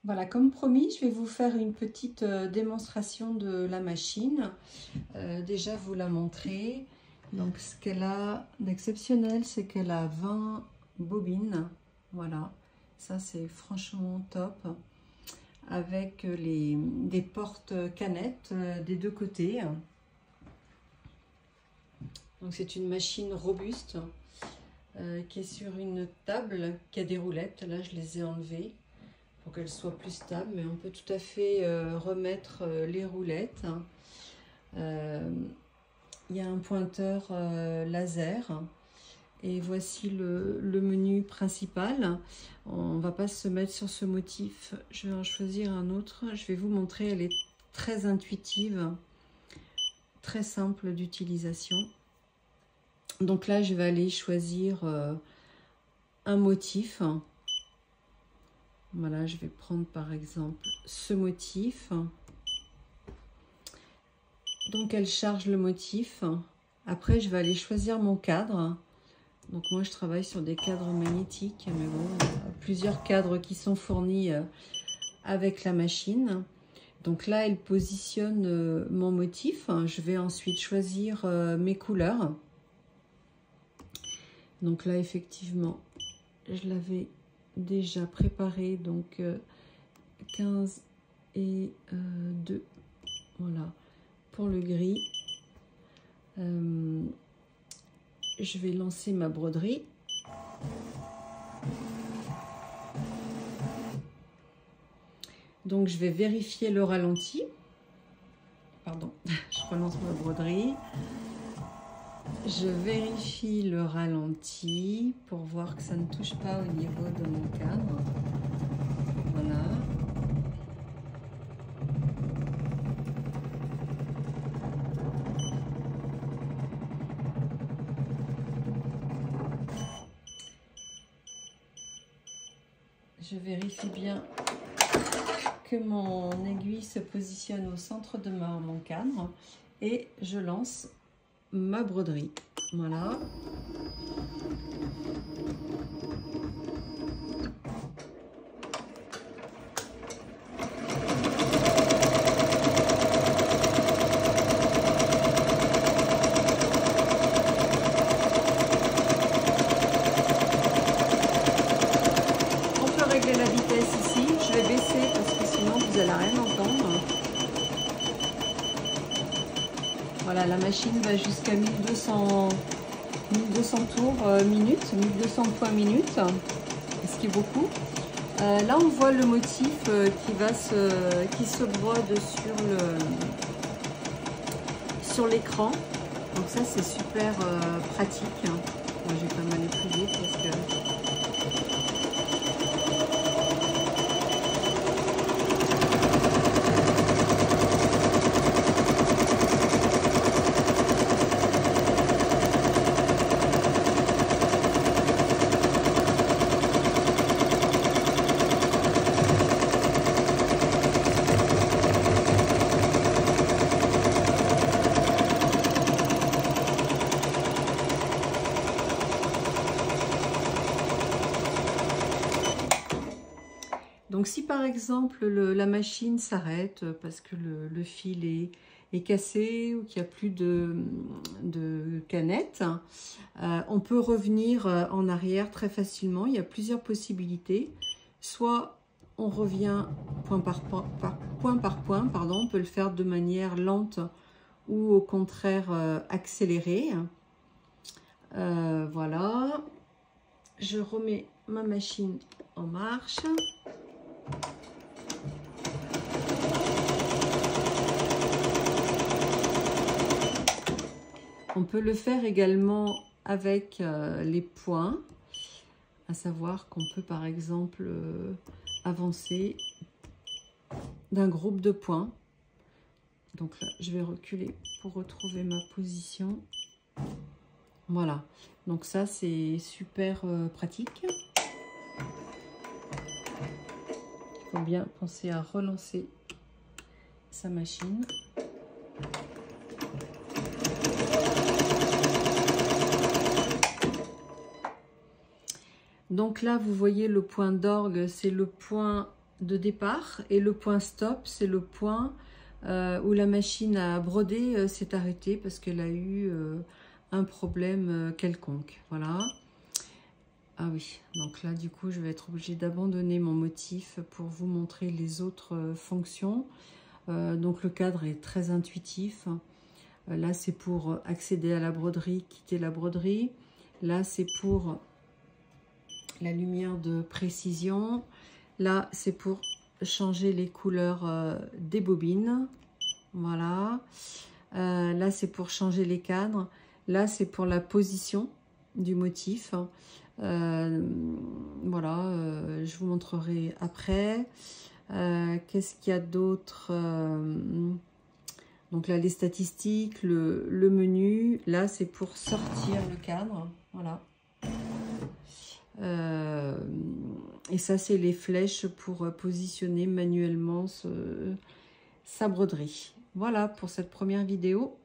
Voilà, comme promis, je vais vous faire une petite démonstration de la machine. Déjà, vous la montrer. Donc, ce qu'elle a d'exceptionnel, c'est qu'elle a 20 bobines. Voilà, ça c'est franchement top. Avec des portes canettes des deux côtés. Donc, c'est une machine robuste qui est sur une table qui a des roulettes. Là, je les ai enlevées pour qu'elle soit plus stable, mais on peut tout à fait remettre les roulettes. Il y a un pointeur laser et voici le menu principal. On ne va pas se mettre sur ce motif, je vais en choisir un autre. Je vais vous montrer, elle est très intuitive, très simple d'utilisation. Donc là, je vais aller choisir un motif. Voilà, je vais prendre par exemple ce motif. Donc elle charge le motif. Après, je vais aller choisir mon cadre. Donc moi, je travaille sur des cadres magnétiques, mais bon, il y a plusieurs cadres qui sont fournis avec la machine. Donc là, elle positionne mon motif. Je vais ensuite choisir mes couleurs. Donc là, effectivement, je l'avais déjà préparé, donc 15 et 2, voilà, pour le gris. Je vais lancer ma broderie. Donc je vais vérifier le ralenti. Pardon, je relance ma broderie. Je vérifie le ralenti pour voir que ça ne touche pas au niveau de mon cadre. Voilà. Je vérifie bien que mon aiguille se positionne au centre de mon cadre et je lance ma broderie. Voilà. On peut régler la vitesse ici. Je vais baisser parce que sinon vous n'allez rien entendre. Voilà, la machine va jusqu'à 1200 tours minute, 1200 points minute, ce qui est beaucoup. Là, on voit le motif qui se brode sur l'écran. Donc ça, c'est super pratique. Moi, j'ai pas mal plus vite parce que... Donc si par exemple la machine s'arrête parce que le fil est cassé ou qu'il n'y a plus de canettes, on peut revenir en arrière très facilement. Il y a plusieurs possibilités. Soit on revient point par point, pardon, on peut le faire de manière lente ou au contraire accélérée. Voilà, je remets ma machine en marche. On peut le faire également avec les points, à savoir qu'on peut par exemple avancer d'un groupe de points. Donc là, je vais reculer pour retrouver ma position. Voilà, donc ça c'est super pratique. Il faut bien penser à relancer sa machine. Donc là, vous voyez le point d'orgue, c'est le point de départ et le point stop, c'est le point où la machine à broder s'est arrêtée parce qu'elle a eu un problème quelconque. Voilà. Ah oui, donc là du coup je vais être obligée d'abandonner mon motif pour vous montrer les autres fonctions. Donc le cadre est très intuitif. Là c'est pour accéder à la broderie, quitter la broderie. Là c'est pour la lumière de précision. Là c'est pour changer les couleurs des bobines. Voilà. Là c'est pour changer les cadres. Là c'est pour la position du motif. Voilà, je vous montrerai après. Qu'est-ce qu'il y a d'autre? Donc là, les statistiques, le menu. Là, c'est pour sortir le cadre. Voilà. Et ça, c'est les flèches pour positionner manuellement sa broderie. Voilà pour cette première vidéo.